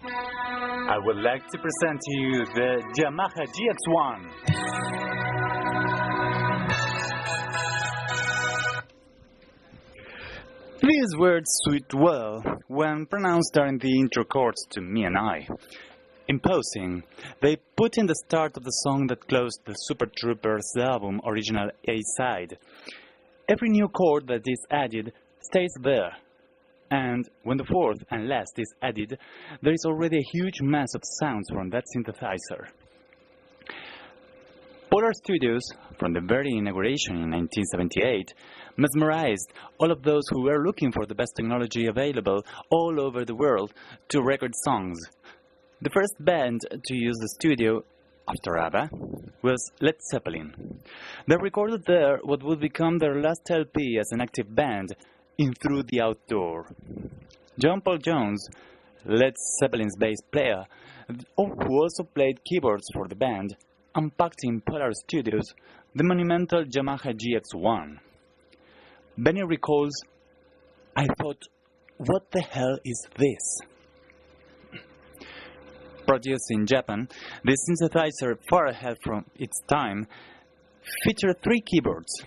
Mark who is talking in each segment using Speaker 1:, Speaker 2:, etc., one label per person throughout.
Speaker 1: I would like to present to you the Yamaha GX1. These words suit well when pronounced during the intro chords to Me and I. Imposing, they put in the start of the song that closed the Super Troopers album original A-side. Every new chord that is added stays there. And when the fourth and last is added, there is already a huge mass of sounds from that synthesizer. Polar Studios, from the very inauguration in 1978, mesmerized all of those who were looking for the best technology available all over the world to record songs. The first band to use the studio, after ABBA, was Led Zeppelin. They recorded there what would become their last LP as an active band, in Through the Outdoor. John Paul Jones, Led Zeppelin's bass player, who also played keyboards for the band, unpacked in Polar Studios the monumental Yamaha GX1. Benny recalls, "I thought, what the hell is this?" Produced in Japan, this synthesizer, far ahead from its time, featured 3 keyboards.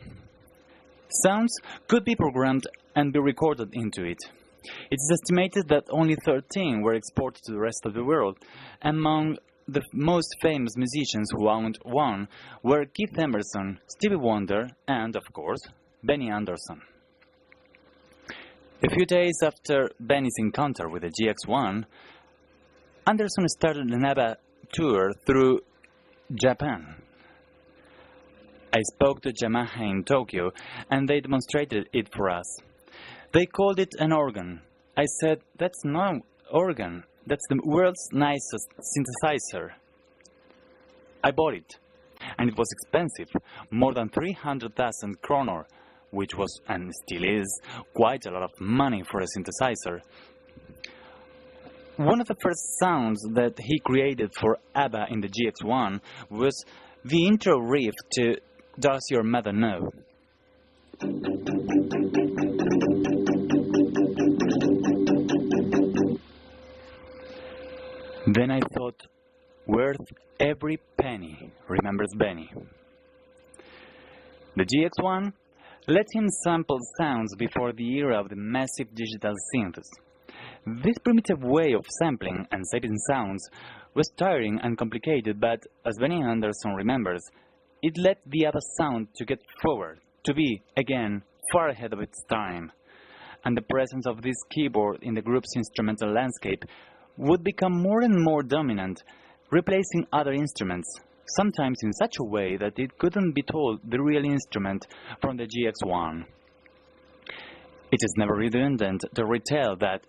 Speaker 1: Sounds could be programmed and be recorded into it. It is estimated that only 13 were exported to the rest of the world. Among the most famous musicians who owned one were Keith Emerson, Stevie Wonder, and, of course, Benny Andersson. A few days after Benny's encounter with the GX1, Andersson started an ABBA tour through Japan. I spoke to Yamaha in Tokyo, and they demonstrated it for us. They called it an organ. I said, "That's not an organ, that's the world's nicest synthesizer." I bought it, and it was expensive, more than 300,000 kroner, which was, and still is, quite a lot of money for a synthesizer. One of the first sounds that he created for ABBA in the GX1 was the intro riff to Does Your Mother Know? Then I thought, worth every penny, remembers Benny. The GX1 let him sample sounds before the era of the massive digital synths. This primitive way of sampling and saving sounds was tiring and complicated, but, as Benny Andersson remembers, it led the ABBA sound to get forward, to be, again, far ahead of its time. And the presence of this keyboard in the group's instrumental landscape would become more and more dominant, replacing other instruments, sometimes in such a way that it couldn't be told the real instrument from the GX1. It is never redundant to retell that,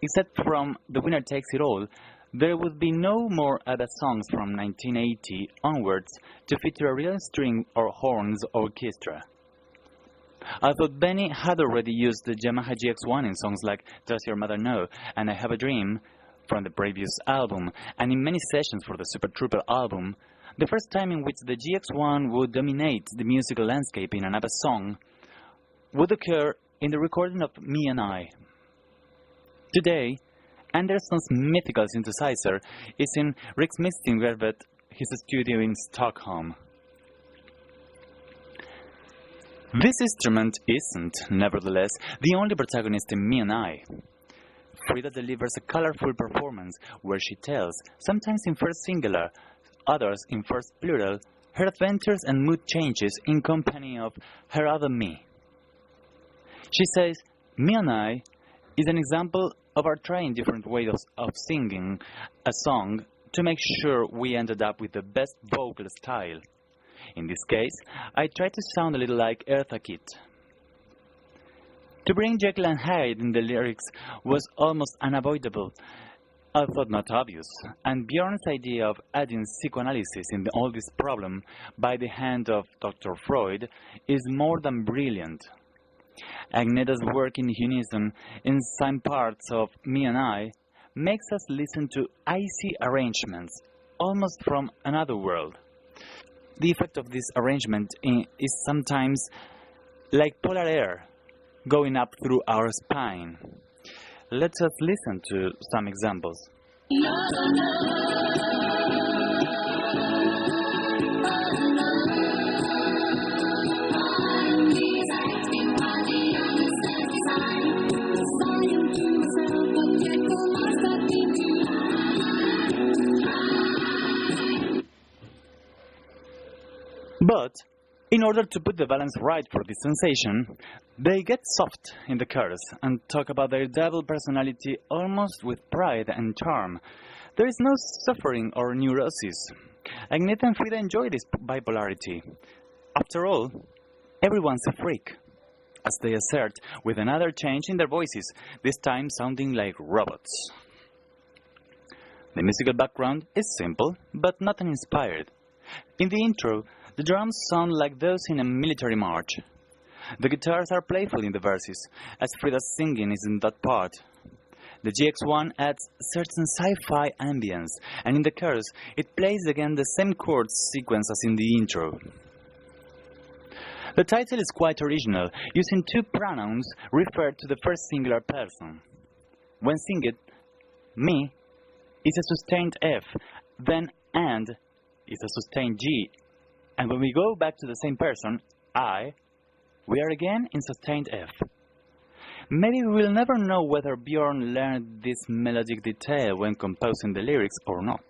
Speaker 1: except from The Winner Takes It All, there would be no more ABBA songs from 1980 onwards to feature a real string or horns orchestra. I thought Benny had already used the Yamaha GX1 in songs like Does Your Mother Know and I Have a Dream from the previous album, and in many sessions for the Super Trooper album. The first time in which the GX1 would dominate the musical landscape in an ABBA song would occur in the recording of Me and I. Today, Andersson's mythical synthesizer is in Riksmusikverket, his studio in Stockholm. This instrument isn't, nevertheless, the only protagonist in Me and I. Frida delivers a colorful performance where she tells, sometimes in first singular, others in first plural, her adventures and mood changes in company of her other me. She says, Me and I is an example of our trying different ways of singing a song to make sure we ended up with the best vocal style. In this case, I tried to sound a little like Eartha Kitt. To bring Jekyll and Hyde in the lyrics was almost unavoidable, although not obvious, and Björn's idea of adding psychoanalysis in all this problem by the hand of Dr. Freud is more than brilliant. Agnetta's work in unison in some parts of Me and I makes us listen to icy arrangements, almost from another world. The effect of this arrangement is sometimes like polar air going up through our spine. Let us listen to some examples. But, in order to put the balance right for this sensation, they get soft in the chorus and talk about their double personality almost with pride and charm. There is no suffering or neurosis. Agneta and Frida enjoy this bipolarity. After all, everyone's a freak, as they assert with another change in their voices, this time sounding like robots. The musical background is simple, but not uninspired. In the intro, the drums sound like those in a military march. The guitars are playful in the verses, as Frida's singing is in that part. The GX1 adds certain sci-fi ambience, and in the chorus, it plays again the same chord sequence as in the intro. The title is quite original, using two pronouns referred to the first singular person. When singing, me is a sustained F, then and is a sustained G, and when we go back to the same person, I, we are again in sustained F. Maybe we will never know whether Björn learned this melodic detail when composing the lyrics or not.